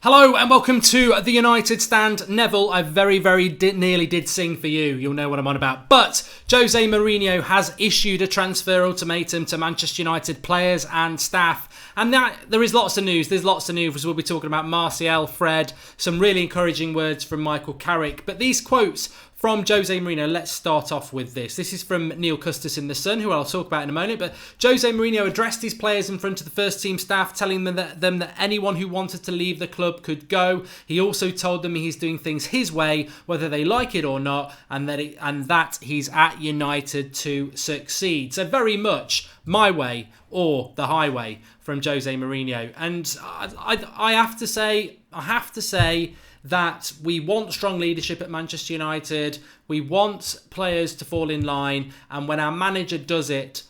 Hello and welcome to the United Stand. Neville, I very nearly did sing for you. You'll know what I'm on about. But Jose Mourinho has issued a transfer ultimatum to Manchester United players and staff. And there is lots of news. There's lots of news. We'll be talking about Martial, Fred, some really encouraging words from Michael Carrick. But these quotes from Jose Mourinho, let's start off with this. This is from Neil Custis in The Sun, who I'll talk about in a moment. But Jose Mourinho addressed his players in front of the first team staff, telling them that anyone who wanted to leave the club could go. He also told them he's doing things his way, whether they like it or not, and that he's at United to succeed. So very much my way or the highway from Jose Mourinho. And I have to say that we want strong leadership at Manchester United. We want players to fall in line. And when our manager does it,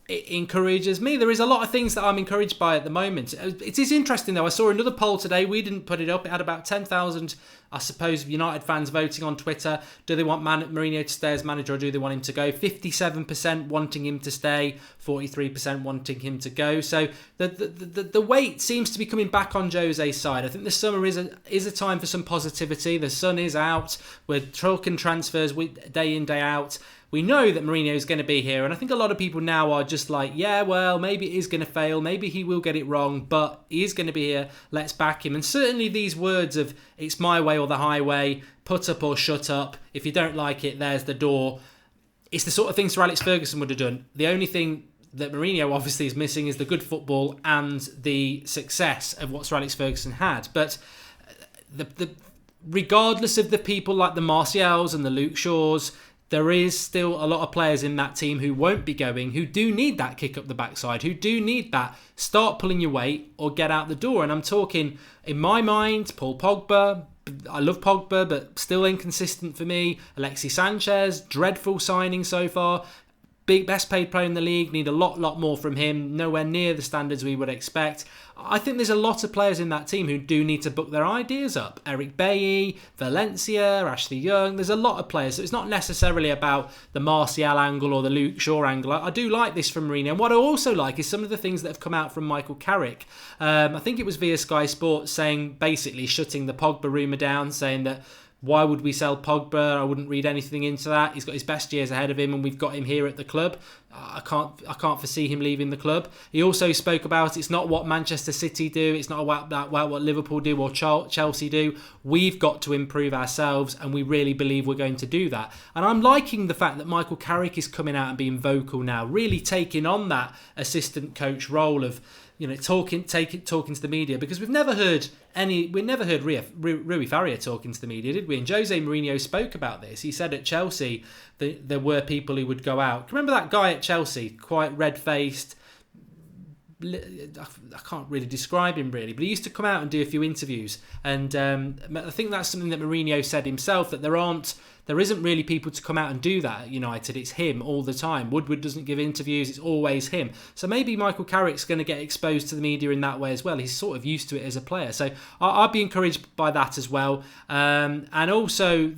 it encourages me. There is a lot of things that I'm encouraged by at the moment. It is interesting, though. I saw another poll today. We didn't put it up. It had about 10,000, I suppose, United fans voting on Twitter. Do they want Mourinho to stay as manager or do they want him to go? 57% wanting him to stay, 43% wanting him to go. So the weight seems to be coming back on Jose's side. I think the summer is a time for some positivity. The sun is out. We're talking transfers day in, day out. We know that Mourinho is going to be here, and I think a lot of people now are just like, yeah, well, maybe it is going to fail, maybe he will get it wrong, but he is going to be here, let's back him. And certainly these words of, it's my way or the highway, put up or shut up, if you don't like it, there's the door. It's the sort of thing Sir Alex Ferguson would have done. The only thing that Mourinho obviously is missing is the good football and the success of what Sir Alex Ferguson had. But regardless of the people like the Martials and the Luke Shaws, there is still a lot of players in that team who won't be going, who do need that kick up the backside, who do need that start pulling your weight or get out the door. And I'm talking, in my mind, Paul Pogba. I love Pogba, but still inconsistent for me. Alexis Sanchez, dreadful signing so far. Best paid player in the league, need a lot more from him. Nowhere near the standards we would expect. I think there's a lot of players in that team who do need to book their ideas up. Eric Bailly, Valencia, Ashley Young. There's a lot of players. So it's not necessarily about the Martial angle or the Luke Shaw angle. I do like this from Mourinho. And what I also like is some of the things that have come out from Michael Carrick. I think it was via Sky Sports saying, basically shutting the Pogba rumour down, saying that why would we sell Pogba? I wouldn't read anything into that. He's got his best years ahead of him and we've got him here at the club. I can't foresee him leaving the club. He also spoke about it's not what Manchester City do. It's not about what Liverpool do or Chelsea do. We've got to improve ourselves and we really believe we're going to do that. And I'm liking the fact that Michael Carrick is coming out and being vocal now, really taking on that assistant coach role of, talking to the media, because we've never heard Rui Faria talking to the media, did we? And Jose Mourinho spoke about this. He said at Chelsea that there were people who would go out. Remember that guy at Chelsea, quite red-faced? I can't really describe him really, but he used to come out and do a few interviews, and I think that's something that Mourinho said himself, that there isn't really people to come out and do that at United. It's him all the time. Woodward doesn't give interviews. It's always him. So maybe Michael Carrick's going to get exposed to the media in that way as well. He's sort of used to it as a player. So I'd be encouraged by that as well. And also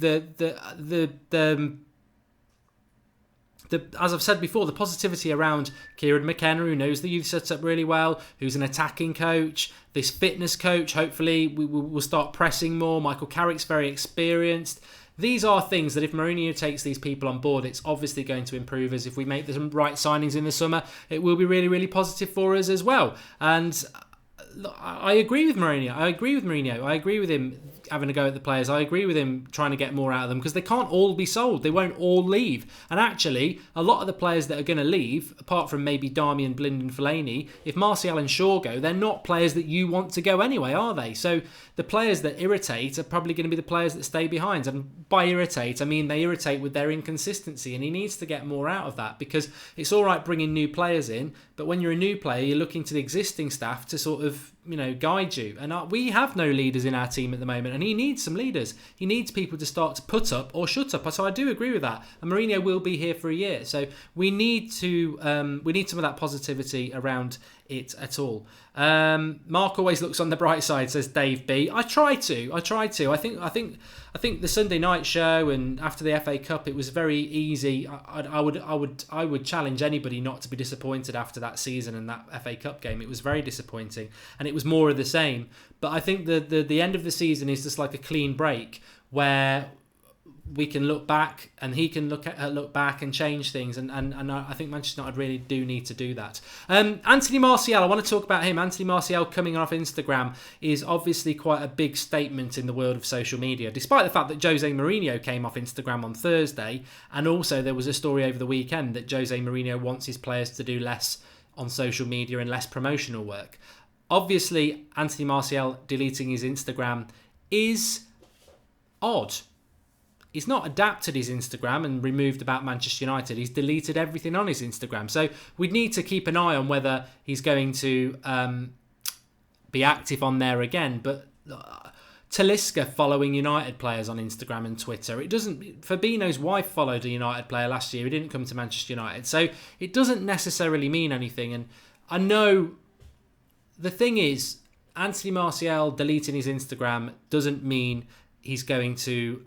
as I've said before, the positivity around Kieran McKenna, who knows the youth setup really well, who's an attacking coach, this fitness coach, hopefully we'll start pressing more. Michael Carrick's very experienced. These are things that if Mourinho takes these people on board, it's obviously going to improve us. If we make the right signings in the summer, it will be really positive for us as well. And I agree with Mourinho. I agree with him having a go at the players. I agree with him trying to get more out of them, because they can't all be sold. They won't all leave. And actually, a lot of the players that are going to leave, apart from maybe Darmian, Blind and Fellaini, if Martial and Shaw go, they're not players that you want to go anyway, are they? So the players that irritate are probably going to be the players that stay behind. And by irritate, I mean they irritate with their inconsistency, and he needs to get more out of that, because it's all right bringing new players in, but when you're a new player, you're looking to the existing staff to sort of, guide you. And we have no leaders in our team at the moment, and he needs some leaders. He needs people to start to put up or shut up. So I do agree with that. And Mourinho will be here for a year, so we need some of that positivity around it at all. Mark always looks on the bright side, says Dave B. I try to. I think the Sunday night show and after the FA Cup, it was very easy. I would challenge anybody not to be disappointed after that season and that FA Cup game. It was very disappointing, and it was more of the same. But I think the end of the season is just like a clean break where we can look back and he can look back and change things, and I think Manchester United really do need to do that. Anthony Martial, I want to talk about him. Anthony Martial coming off Instagram is obviously quite a big statement in the world of social media, despite the fact that Jose Mourinho came off Instagram on Thursday, and also there was a story over the weekend that Jose Mourinho wants his players to do less on social media and less promotional work. Obviously, Anthony Martial deleting his Instagram is odd. He's not adapted his Instagram and removed about Manchester United. He's deleted everything on his Instagram. So we need to keep an eye on whether he's going to be active on there again. But Talisca following United players on Instagram and Twitter. It doesn't. Fabinho's wife followed a United player last year. He didn't come to Manchester United. So it doesn't necessarily mean anything. And I know the thing is, Anthony Martial deleting his Instagram doesn't mean he's going to...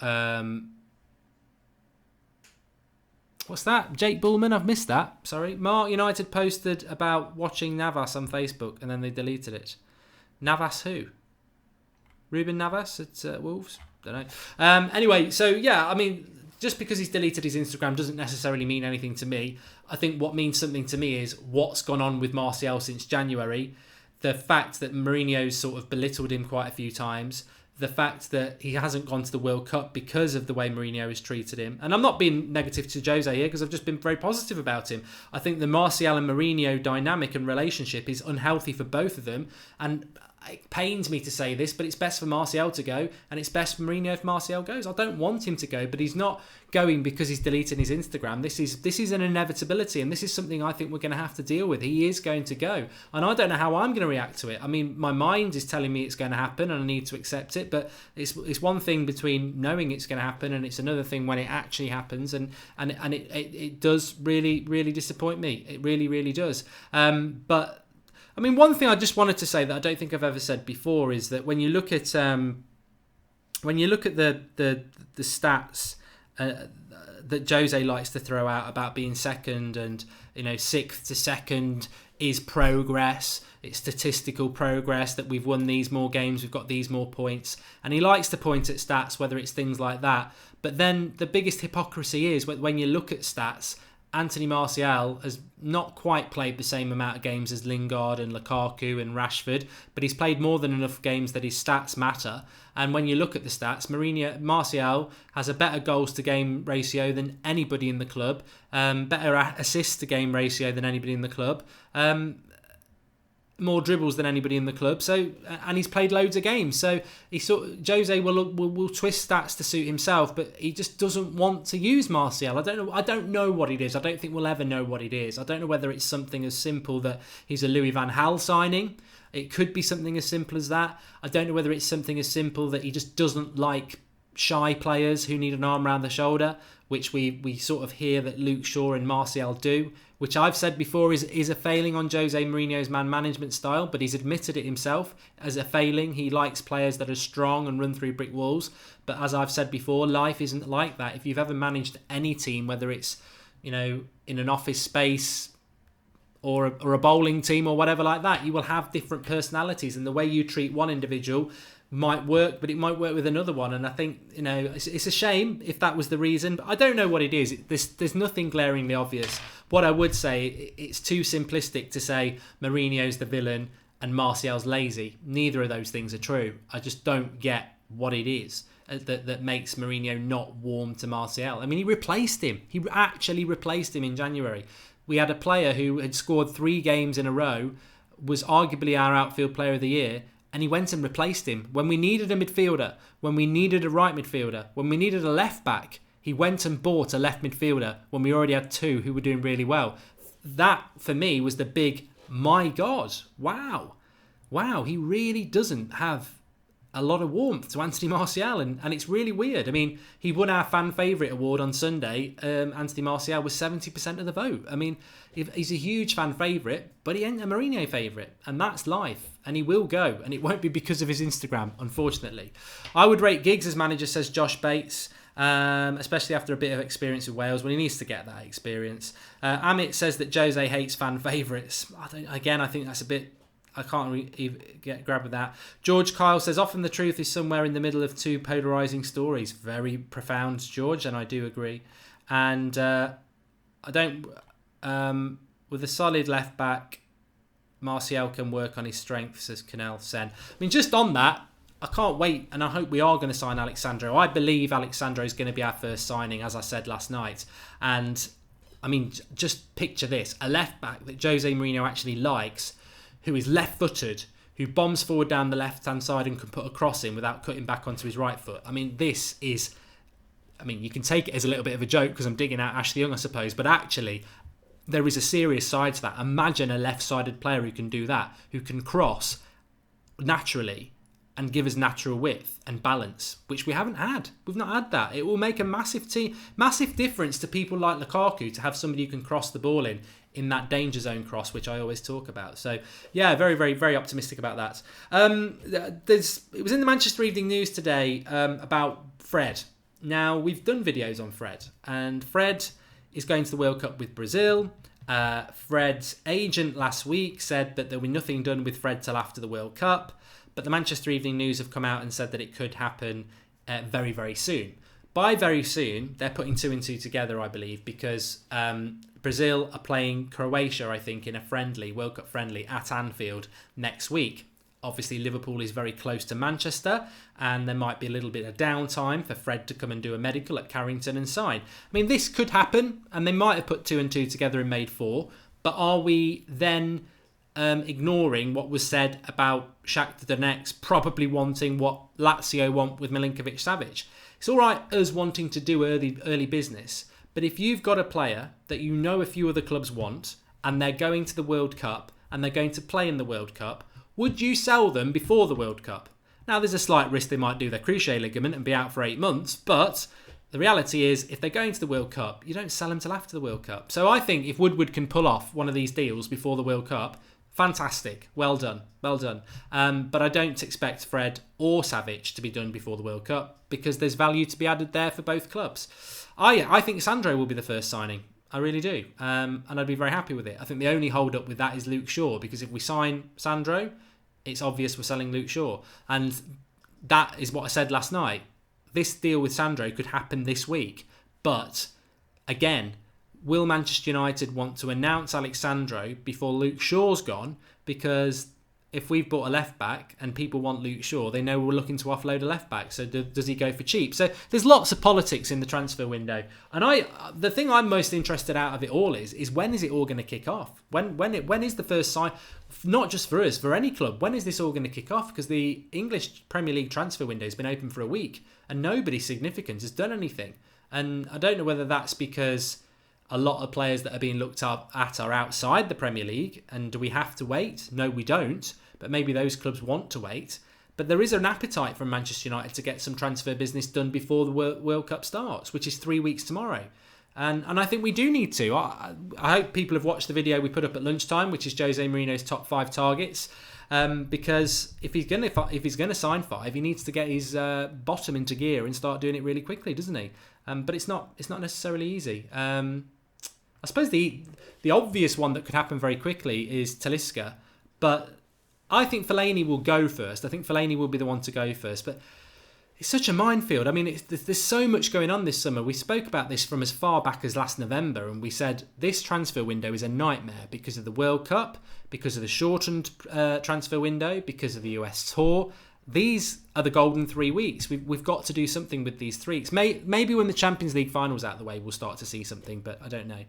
what's that? Jake Bullman? I've missed that. Sorry. Mark United posted about watching Navas on Facebook and then they deleted it. Navas who? Ruben Navas at Wolves? Don't know. Anyway, so yeah, I mean, just because he's deleted his Instagram doesn't necessarily mean anything to me. I think what means something to me is what's gone on with Martial since January. The fact that Mourinho's sort of belittled him quite a few times. The fact that he hasn't gone to the World Cup because of the way Mourinho has treated him. And I'm not being negative to Jose here because I've just been very positive about him. I think the Martial and Mourinho dynamic and relationship is unhealthy for both of them. And it pains me to say this, but it's best for Martial to go and it's best for Mourinho if Martial goes. I don't want him to go, but he's not going because he's deleting his Instagram. This is an inevitability, and this is something I think we're going to have to deal with. He is going to go, and I don't know how I'm going to react to it. I mean, my mind is telling me it's going to happen and I need to accept it, but it's one thing between knowing it's going to happen and it's another thing when it actually happens, and it does really, really disappoint me. It really, really does. But I mean, one thing I just wanted to say that I don't think I've ever said before is that when you look at the stats that Jose likes to throw out about being second and, you know, sixth to second is progress. It's statistical progress that we've won these more games, we've got these more points, and he likes to point at stats, whether it's things like that. But then the biggest hypocrisy is when you look at stats. Anthony Martial has not quite played the same amount of games as Lingard and Lukaku and Rashford, but he's played more than enough games that his stats matter. And when you look at the stats, Martial has a better goals to game ratio than anybody in the club, better assists to game ratio than anybody in the club, more dribbles than anybody in the club. So, and he's played loads of games. So Jose will twist stats to suit himself, but he just doesn't want to use Martial. I don't know what it is. I don't think we'll ever know what it is. I don't know whether it's something as simple that he's a Louis van Gaal signing. It could be something as simple as that. I don't know whether it's something as simple that he just doesn't like shy players who need an arm around the shoulder, which we sort of hear that Luke Shaw and Martial do, which I've said before is a failing on Jose Mourinho's man management style, but he's admitted it himself as a failing. He likes players that are strong and run through brick walls, but as I've said before, life isn't like that. If you've ever managed any team, whether it's, you know, in an office space or a bowling team or whatever like that, you will have different personalities, and the way you treat one individual might work, but it might work with another one. And I think, you know, it's a shame if that was the reason, but I don't know what it is. There's nothing glaringly obvious. What I would say, it's too simplistic to say Mourinho's the villain and Martial's lazy. Neither of those things are true. I just don't get what it is that makes Mourinho not warm to Martial. I mean, he replaced him. He actually replaced him in January. We had a player who had scored 3 games in a row, was arguably our outfield player of the year, and he went and replaced him. When we needed a midfielder, when we needed a right midfielder, when we needed a left back, he went and bought a left midfielder when we already had 2 who were doing really well. That, for me, was the big, my God, wow, he really doesn't have a lot of warmth to Anthony Martial, and it's really weird. I mean, he won our fan favourite award on Sunday. Anthony Martial was 70% of the vote. I mean, he's a huge fan favourite, but he ain't a Mourinho favourite, and that's life. And he will go, and it won't be because of his Instagram, unfortunately. I would rate Giggs as manager, says Josh Bates, especially after a bit of experience with Wales. Well, he needs to get that experience. Amit says that Jose hates fan favourites. I think that's a bit I can't get grab of that. George Kyle says, often the truth is somewhere in the middle of two polarising stories. Very profound, George, and I do agree. And I don't... with a solid left back, Martial can work on his strengths, says Canel Sen. I mean, just on that, I can't wait, and I hope we are going to sign Alexandro. I believe Alexandro is going to be our first signing, as I said last night. And, I mean, just picture this. A left-back that Jose Mourinho actually likes, who is left-footed, who bombs forward down the left-hand side and can put a cross in without cutting back onto his right foot. I mean, this is... I mean, you can take it as a little bit of a joke because I'm digging out Ashley Young, I suppose. But actually, there is a serious side to that. Imagine a left-sided player who can do that, who can cross naturally and give us natural width and balance, which we haven't had. We've not had that. It will make a massive difference to people like Lukaku to have somebody who can cross the ball in that danger zone cross, which I always talk about. So, yeah, very, very, very optimistic about that. It was in the Manchester Evening News today about Fred. Now, we've done videos on Fred, and Fred is going to the World Cup with Brazil. Fred's agent last week said that there will be nothing done with Fred till after the World Cup. But the Manchester Evening News have come out and said that it could happen very, very soon. By very soon, they're putting 2 and 2 together, I believe, because Brazil are playing Croatia, I think, in a friendly, World Cup friendly, at Anfield next week. Obviously, Liverpool is very close to Manchester, and there might be a little bit of downtime for Fred to come and do a medical at Carrington and sign. I mean, this could happen, and they might have put 2 and 2 together and made 4, but are we then... ignoring what was said about Shakhtar Donetsk probably wanting what Lazio want with Milinkovic-Savic? It's all right us wanting to do early business, but if you've got a player that you know a few other clubs want and they're going to the World Cup and they're going to play in the World Cup, would you sell them before the World Cup? Now, there's a slight risk they might do their cruciate ligament and be out for 8 months, but the reality is, if they're going to the World Cup, you don't sell them till after the World Cup. So I think if Woodward can pull off one of these deals before the World Cup, fantastic. Well done. Well done. But I don't expect Fred or Savic to be done before the World Cup because there's value to be added there for both clubs. I think Sandro will be the first signing. I really do. And I'd be very happy with it. I think the only hold up with that is Luke Shaw, because if we sign Sandro, it's obvious we're selling Luke Shaw. And that is what I said last night. This deal with Sandro could happen this week. But again, will Manchester United want to announce Alexandro before Luke Shaw's gone? Because if we've bought a left-back and people want Luke Shaw, they know we're looking to offload a left-back. So does he go for cheap? So there's lots of politics in the transfer window. And the thing I'm most interested out of it all is when is it all going to kick off? When is the first sign? Not just for us, for any club. When is this all going to kick off? Because the English Premier League transfer window has been open for a week and nobody significant has done anything. And I don't know whether that's because a lot of players that are being looked at are outside the Premier League, and do we have to wait? No, we don't, but maybe those clubs want to wait. But there is an appetite from Manchester United to get some transfer business done before the World Cup starts, which is 3 weeks tomorrow. And I think we do need to. I hope people have watched the video we put up at lunchtime, which is Jose Mourinho's top 5 targets. Because if he's going to sign 5, he needs to get his bottom into gear and start doing it really quickly, doesn't he? But it's not necessarily easy. I suppose the obvious one that could happen very quickly is Talisca, but I think Fellaini will go first. I think Fellaini will be the one to go first, but it's such a minefield. I mean, there's so much going on this summer. We spoke about this from as far back as last November, and we said this transfer window is a nightmare because of the World Cup, because of the shortened transfer window, because of the US tour. These are the golden 3 weeks. We've got to do something with these 3 weeks. Maybe when the Champions League final's out of the way, we'll start to see something, but I don't know.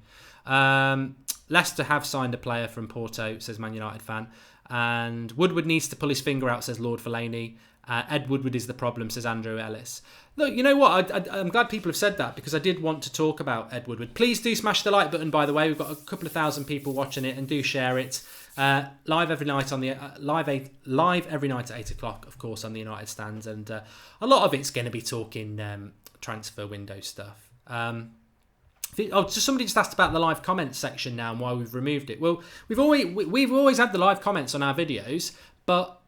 Leicester have signed a player from Porto, says Man United fan. And Woodward needs to pull his finger out, says Lord Fellaini. Ed Woodward is the problem, says Andrew Ellis. Look, you know what? I'm glad people have said that because I did want to talk about Ed Woodward. Please do smash the like button, by the way. We've got a couple of thousand people watching it, and do share it. Live every night on the live every night at 8 o'clock, of course, on the United Stands, and a lot of it's going to be talking transfer window stuff. Somebody just asked about the live comments section now and why we've removed it. Well, we've always had the live comments on our videos, but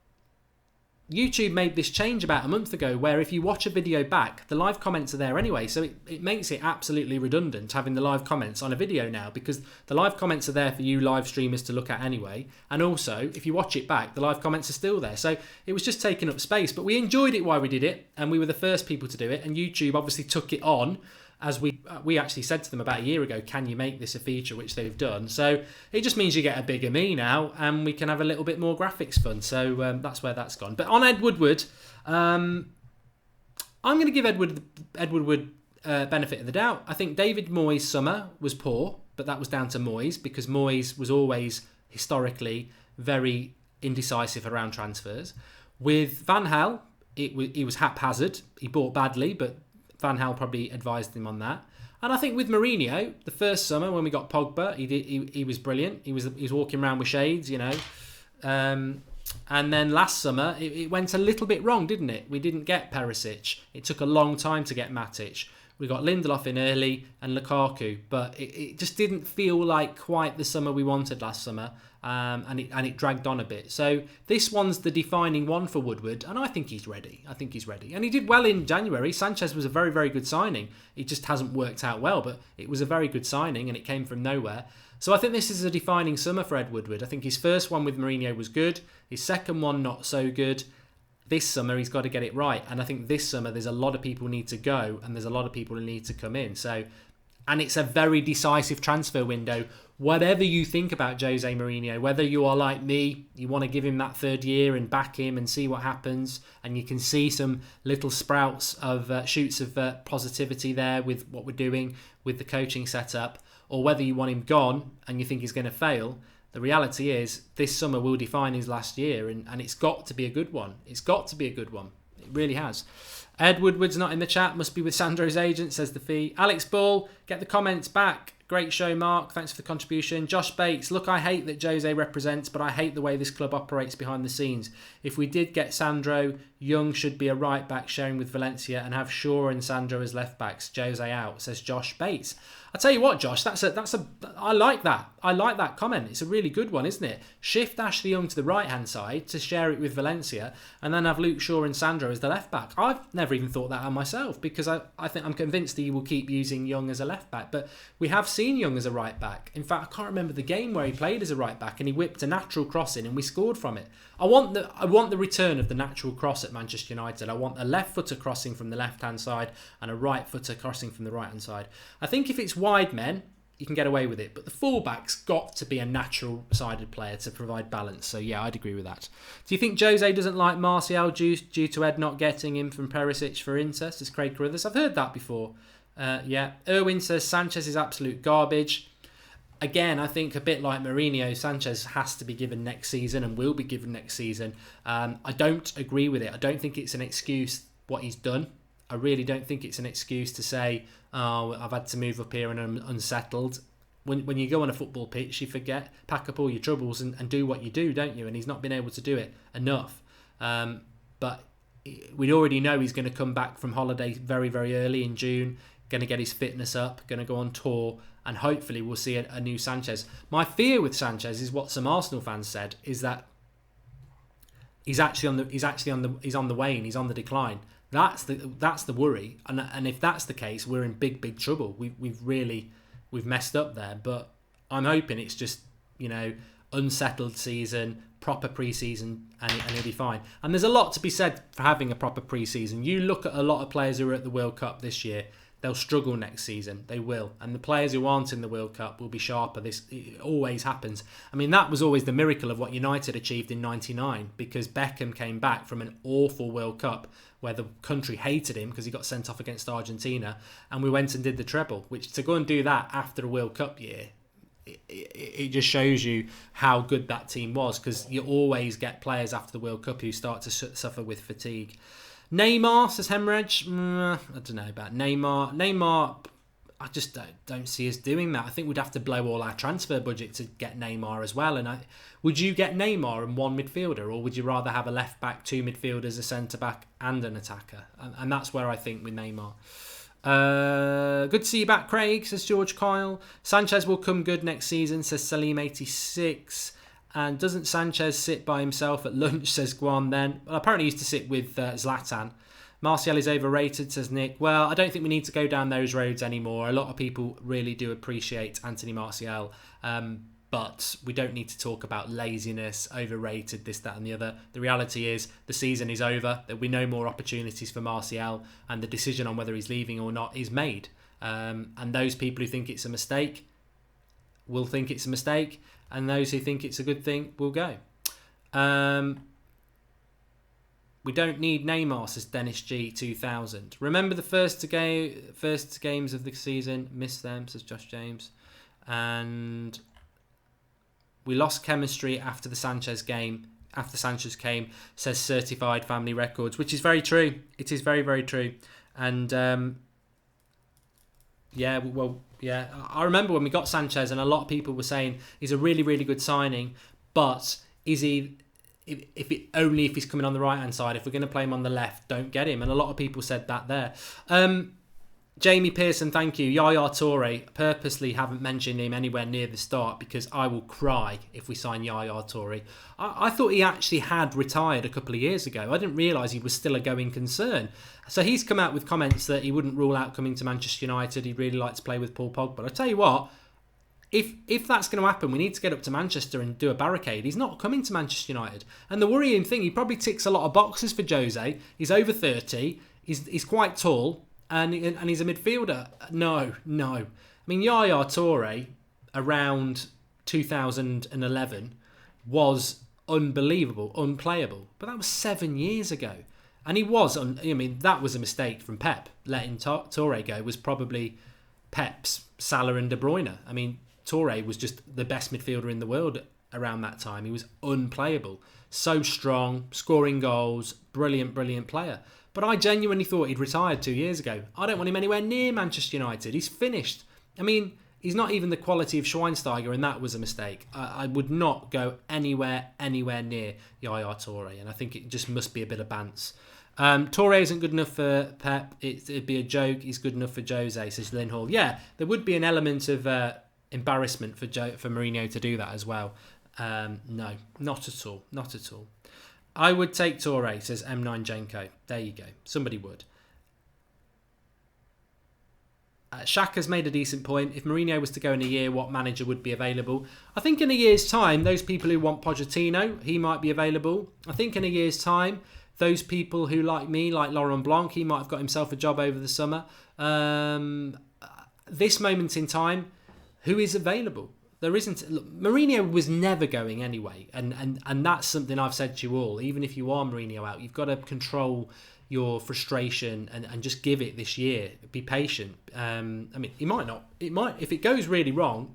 YouTube made this change about a month ago where if you watch a video back, the live comments are there anyway. So it makes it absolutely redundant having the live comments on a video now, because the live comments are there for you live streamers to look at anyway. And also, if you watch it back, the live comments are still there. So it was just taking up space. But we enjoyed it while we did it, and we were the first people to do it. And YouTube obviously took it on, as we actually said to them about a year ago, can you make this a feature, which they've done. So it just means you get a bigger me now, and we can have a little bit more graphics fun. So that's where that's gone. But on Ed Woodward, I'm going to give Ed Woodward benefit of the doubt. I think David Moyes' summer was poor, but that was down to Moyes, because Moyes was always historically very indecisive around transfers. With Van Gaal, he was haphazard. He bought badly, but Van Gaal probably advised him on that. And I think with Mourinho, the first summer when we got Pogba, he was brilliant. He was walking around with shades, you know. And then last summer, it went a little bit wrong, didn't it? We didn't get Perisic. It took a long time to get Matic. We got Lindelof in early and Lukaku, but it just didn't feel like quite the summer we wanted last summer, and it dragged on a bit. So this one's the defining one for Woodward, and I think he's ready. And he did well in January. Sanchez was a very, very good signing. It just hasn't worked out well, but it was a very good signing, and it came from nowhere. So I think this is a defining summer for Ed Woodward. I think his first one with Mourinho was good. His second one, not so good. This summer, he's got to get it right. And I think this summer, there's a lot of people who need to go, and there's a lot of people who need to come in. So, and it's a very decisive transfer window. Whatever you think about Jose Mourinho, whether you are like me, you want to give him that third year and back him and see what happens, and you can see some little sprouts of shoots of positivity there with what we're doing with the coaching setup, or whether you want him gone and you think he's going to fail, the reality is this summer will define his last year, and it's got to be a good one. It's got to be a good one. It really has. Ed Woodward's not in the chat. Must be with Sandro's agent, says the fee. Alex Ball, get the comments back. Great show, Mark. Thanks for the contribution. Josh Bates, look, I hate that Jose represents, but I hate the way this club operates behind the scenes. If we did get Sandro, Young should be a right back sharing with Valencia and have Shaw and Sandro as left backs. Jose out, says Josh Bates. I tell you what, Josh, I like that. I like that comment. It's a really good one, isn't it? Shift Ashley Young to the right-hand side to share it with Valencia, and then have Luke Shaw and Sandro as the left back. I've never even thought that on myself, because I'm convinced he will keep using Young as a left back. But we have seen Young as a right back. In fact, I can't remember the game where he played as a right back and he whipped a natural cross in and we scored from it. I want the return of the natural cross at Manchester United. I want a left footer crossing from the left hand side and a right footer crossing from the right hand side. I think if it's wide men, you can get away with it, but the fullback's got to be a natural sided player to provide balance. So yeah, I'd agree with that. Do you think Jose doesn't like Martial due to Ed not getting him from Perisic for Inter? Says Craig Carruthers. I've heard that before. Yeah. Erwin says Sanchez is absolute garbage. Again, I think a bit like Mourinho, Sanchez has to be given next season and will be given next season. I don't agree with it. I don't think it's an excuse what he's done. I really don't think it's an excuse to say, oh, I've had to move up here and I'm unsettled. When you go on a football pitch, you forget, pack up all your troubles and do what you do, don't you? And he's not been able to do it enough. But we already know he's going to come back from holiday very, very early in June, going to get his fitness up, going to go on tour, and hopefully we'll see a new Sanchez. My fear with Sanchez is what some Arsenal fans said, is that he's on the wane, he's on the decline. That's the worry, and if that's the case, we're in big trouble. We've messed up there. But I'm hoping it's just, unsettled season, proper pre-season, and he'll be fine. And there's a lot to be said for having a proper pre-season. You look at a lot of players who are at the World Cup this year. They'll struggle next season. They will. And the players who aren't in the World Cup will be sharper. It always happens. I mean, that was always the miracle of what United achieved in '99, because Beckham came back from an awful World Cup where the country hated him because he got sent off against Argentina, and we went and did the treble, which to go and do that after a World Cup year, it just shows you how good that team was, because you always get players after the World Cup who start to suffer with fatigue. Neymar, says Hemorrhage. I don't know about Neymar. Neymar, I just don't see us doing that. I think we'd have to blow all our transfer budget to get Neymar as well. And would you get Neymar and one midfielder, or would you rather have a left back, two midfielders, a centre back, and an attacker? And that's where I think with Neymar. Good to see you back, Craig, says George Kyle. Sanchez will come good next season, says Salim86. And doesn't Sanchez sit by himself at lunch, says Guam then. Well, apparently he used to sit with Zlatan. Martial is overrated, says Nick. Well, I don't think we need to go down those roads anymore. A lot of people really do appreciate Anthony Martial. But we don't need to talk about laziness, overrated, this, that and the other. The reality is the season is over. There'll be no more opportunities for Martial, and the decision on whether he's leaving or not is made. And those people who think it's a mistake will think it's a mistake, and those who think it's a good thing will go. We don't need Neymar, says Dennis G 2000. Remember the first games of the season? Missed them, says Josh James. And we lost chemistry after the Sanchez game. After Sanchez came, says Certified Family Records, which is very true. It is very, very true. And I remember when we got Sanchez, and a lot of people were saying he's a really, really good signing, but is he? If he's coming on the right hand side, if we're going to play him on the left, don't get him. And a lot of people said that there. Jamie Pearson, thank you. Yaya Toure, purposely haven't mentioned him anywhere near the start because I will cry if we sign Yaya Toure. I thought he actually had retired a couple of years ago. I didn't realise he was still a going concern. So he's come out with comments that he wouldn't rule out coming to Manchester United. He'd really like to play with Paul Pogba. I tell you what, if that's going to happen, we need to get up to Manchester and do a barricade. He's not coming to Manchester United. And the worrying thing, he probably ticks a lot of boxes for Jose. He's over 30. He's quite tall. And he's a midfielder. No. I mean, Yaya Toure around 2011 was unbelievable, unplayable. But that was 7 years ago. And he was, that was a mistake from Pep. Letting Toure go was probably Pep's Salah and De Bruyne. I mean, Toure was just the best midfielder in the world around that time. He was unplayable. So strong, scoring goals, brilliant player. But I genuinely thought he'd retired 2 years ago. I don't want him anywhere near Manchester United. He's finished. I mean, he's not even the quality of Schweinsteiger, and that was a mistake. I would not go anywhere near Yaya Toure, and I think it just must be a bit of bants. Toure isn't good enough for Pep. It'd be a joke. He's good enough for Jose, says Lynn Hall. Yeah, there would be an element of embarrassment for Mourinho to do that as well. No, not at all. Not at all. I would take Toure, says M9 Jenko. There you go. Somebody would. Shaka's made a decent point. If Mourinho was to go in a year, what manager would be available? I think in a year's time, those people who want Pochettino, he might be available. I think in a year's time, those people who like me, like Laurent Blanc, he might have got himself a job over the summer. This moment in time, who is available? There isn't. Look, Mourinho was never going anyway, and that's something I've said to you all. Even if you are Mourinho out, you've got to control your frustration and just give it this year. Be patient. He might not. It might, if it goes really wrong,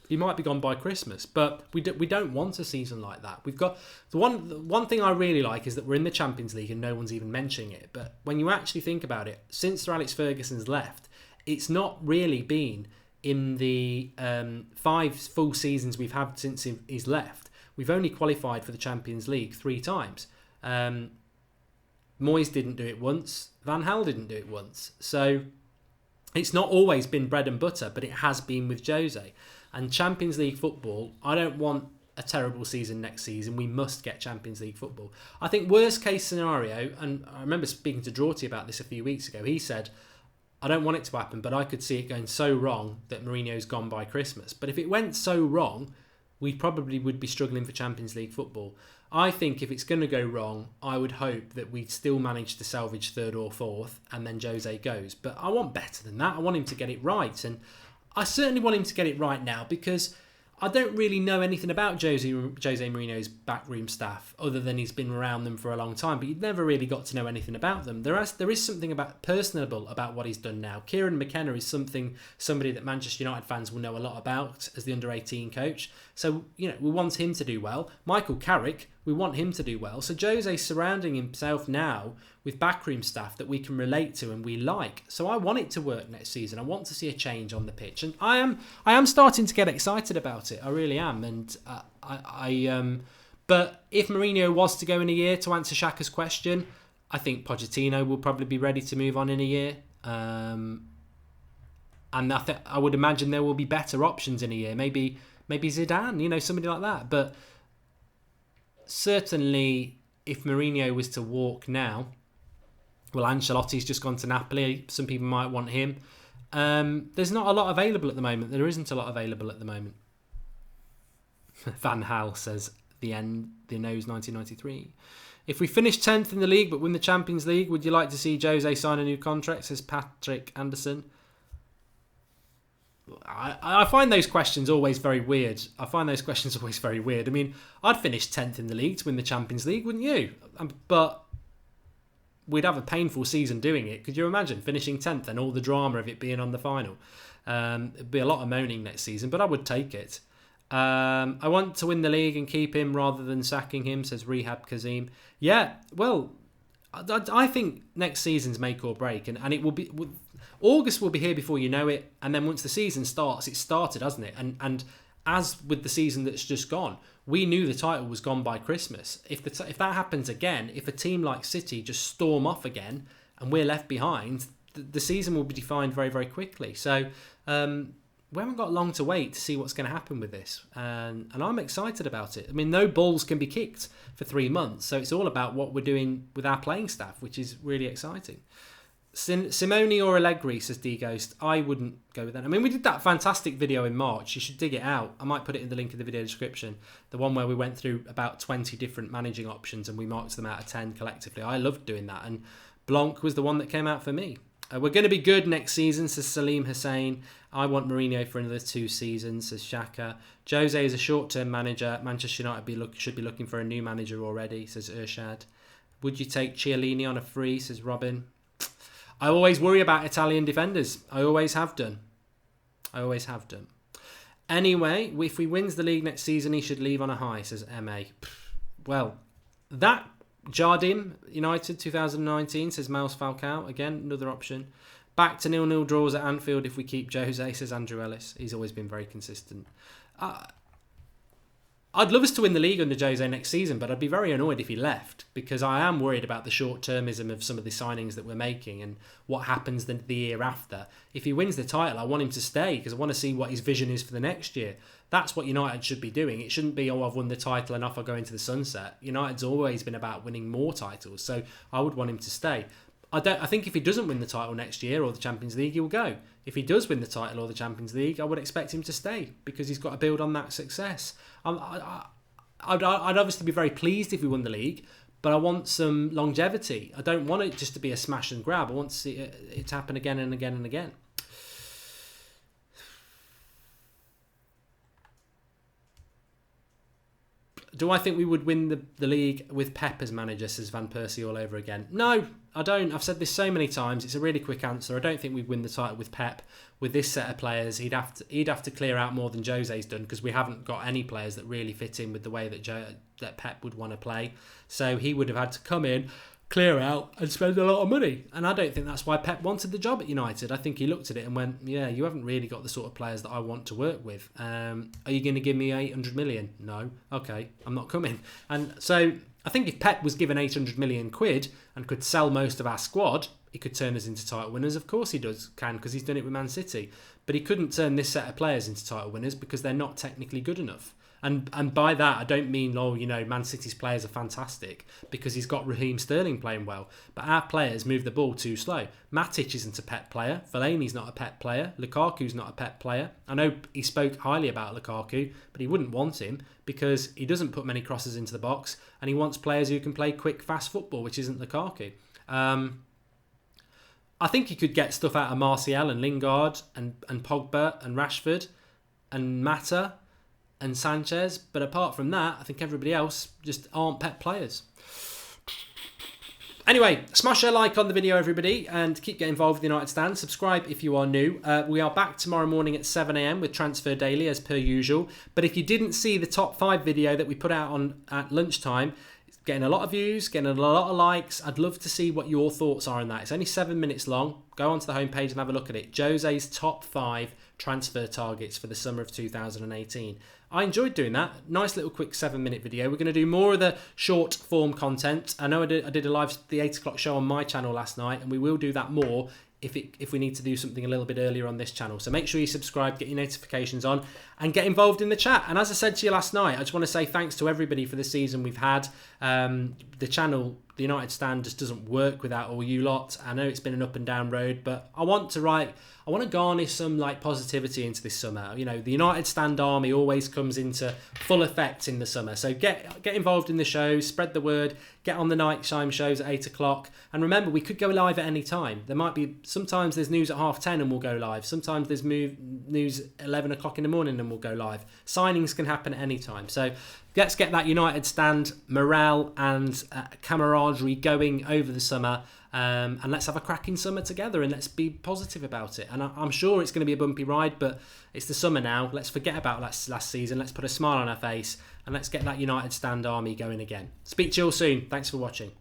he might be gone by Christmas. But we don't want a season like that. We've got the one thing I really like is that we're in the Champions League and no one's even mentioning it. But when you actually think about it, since Sir Alex Ferguson's left, it's not really been in the 5 full seasons we've had since he's left. We've only qualified for the Champions League 3 times. Moyes didn't do it once. Van Gaal didn't do it once. So it's not always been bread and butter, but it has been with Jose. And Champions League football, I don't want a terrible season next season. We must get Champions League football. I think worst case scenario, and I remember speaking to Drawty about this a few weeks ago, he said, I don't want it to happen, but I could see it going so wrong that Mourinho's gone by Christmas. But if it went so wrong, we probably would be struggling for Champions League football. I think if it's going to go wrong, I would hope that we'd still manage to salvage 3rd or 4th and then Jose goes. But I want better than that. I want him to get it right. And I certainly want him to get it right now because I don't really know anything about Jose Mourinho's backroom staff other than he's been around them for a long time, but you've never really got to know anything about them. There is something personable about what he's done now. Kieran McKenna is somebody that Manchester United fans will know a lot about as the under-18 coach. So, we want him to do well. Michael Carrick, we want him to do well. So Jose's surrounding himself now with backroom staff that we can relate to and we like. So I want it to work next season. I want to see a change on the pitch, and I am starting to get excited about it. I really am, and But if Mourinho was to go in a year, to answer Shaka's question, I think Pochettino will probably be ready to move on in a year. And I would imagine there will be better options in a year. Maybe Zidane, somebody like that. But certainly, if Mourinho was to walk now, well, Ancelotti's just gone to Napoli. Some people might want him. There's not a lot available at the moment. There isn't a lot available at the moment. Van Hal says, the nose 1993. If we finish 10th in the league but win the Champions League, would you like to see Jose sign a new contract, says Patrick Anderson? I find those questions always very weird. I mean, I'd finish 10th in the league to win the Champions League, wouldn't you? But we'd have a painful season doing it. Could you imagine finishing 10th and all the drama of it being on the final? It'd be a lot of moaning next season, but I would take it. I want to win the league and keep him rather than sacking him, says Rehab Kazim. Yeah, well, I think next season's make or break, and it will be... August will be here before you know it, and then once the season starts, it started, hasn't it? And as with the season that's just gone, we knew the title was gone by Christmas. If that happens again, if a team like City just storm off again and we're left behind, the season will be defined very, very quickly. So we haven't got long to wait to see what's going to happen with this, and I'm excited about it. I mean, no balls can be kicked for 3 months, so it's all about what we're doing with our playing staff, which is really exciting. Simone or Allegri, says D-Ghost. I wouldn't go with that. I mean, we did that fantastic video in March. You should dig it out. I might put it in the link in the video description. The one where we went through about 20 different managing options and we marked them out of 10 collectively. I loved doing that, and Blanc was the one that came out for me. We're going to be good next season, says Salim Hussein. I want Mourinho for another 2 seasons, says Shaka. Jose is a short-term manager. Manchester United should be looking for a new manager already, says Urshad. Would you take Chiellini on a free, says Robin. I always worry about Italian defenders. I always have done. Anyway, if he wins the league next season, he should leave on a high, says MA. Well, that Jardim United 2019, says Mouse Falcao. Again, another option. Back to 0-0 draws at Anfield if we keep Jose, says Andrew Ellis. He's always been very consistent. I'd love us to win the league under Jose next season, but I'd be very annoyed if he left, because I am worried about the short-termism of some of the signings that we're making and what happens the year after. If he wins the title, I want him to stay because I want to see what his vision is for the next year. That's what United should be doing. It shouldn't be, I've won the title and off I go into the sunset. United's always been about winning more titles, so I would want him to stay. I think if he doesn't win the title next year or the Champions League, he will go. If he does win the title or the Champions League, I would expect him to stay because he's got to build on that success. I'd obviously be very pleased if he won the league, but I want some longevity. I don't want it just to be a smash and grab. I want to see it happen again and again and again. Do I think we would win the league with Pep as manager, says Van Persie all over again? No, I don't. I've said this so many times. It's a really quick answer. I don't think we'd win the title with Pep. With this set of players, he'd have to clear out more than Jose's done because we haven't got any players that really fit in with the way that Pep would want to play. So he would have had to come in, clear out and spend a lot of money. And I don't think that's why Pep wanted the job at United. I think he looked at it and went, yeah, you haven't really got the sort of players that I want to work with. Are you going to give me 800 million? No. Okay, I'm not coming. And so I think if Pep was given 800 million quid and could sell most of our squad, he could turn us into title winners. Of course he can, because he's done it with Man City. But he couldn't turn this set of players into title winners because they're not technically good enough. And by that, I don't mean, Man City's players are fantastic because he's got Raheem Sterling playing well. But our players move the ball too slow. Matic isn't a Pep player. Fellaini's not a Pep player. Lukaku's not a Pep player. I know he spoke highly about Lukaku, but he wouldn't want him because he doesn't put many crosses into the box and he wants players who can play quick, fast football, which isn't Lukaku. I think he could get stuff out of Martial and Lingard and Pogba and Rashford and Mata and Sanchez, but apart from that, I think everybody else just aren't Pep players. Anyway, smash a like on the video, everybody, and keep getting involved with the United Stand. Subscribe if you are new. We are back tomorrow morning at 7 a.m. with Transfer Daily, as per usual. But if you didn't see the top 5 video that we put out at lunchtime, it's getting a lot of views, getting a lot of likes. I'd love to see what your thoughts are on that. It's only 7 minutes long. Go onto the homepage and have a look at it. Jose's top 5 transfer targets for the summer of 2018. I enjoyed doing that. Nice little quick 7-minute video. We're going to do more of the short form content. I know I did a live the 8 o'clock show on my channel last night, and we will do that more if we need to do something a little bit earlier on this channel. So make sure you subscribe, get your notifications on, and get involved in the chat. And as I said to you last night, I just want to say thanks to everybody for the season we've had. The channel, the United Stand, just doesn't work without all you lot. I know it's been an up and down road, but I want to garnish some like positivity into this summer. You know, the United Stand army always comes into full effect in the summer. So get involved in the show, spread the word, get on the nighttime shows at 8 o'clock. And remember, we could go live at any time. There might be, sometimes there's news at 10:30 and we'll go live. Sometimes there's news at 11 o'clock in the morning and we'll go live. Signings can happen at any time. So let's get that United Stand morale and camaraderie going over the summer. And let's have a cracking summer together and let's be positive about it. And I'm sure it's going to be a bumpy ride, but it's the summer now. Let's forget about last season. Let's put a smile on our face and let's get that United Stand army going again. Speak to you all soon. Thanks for watching.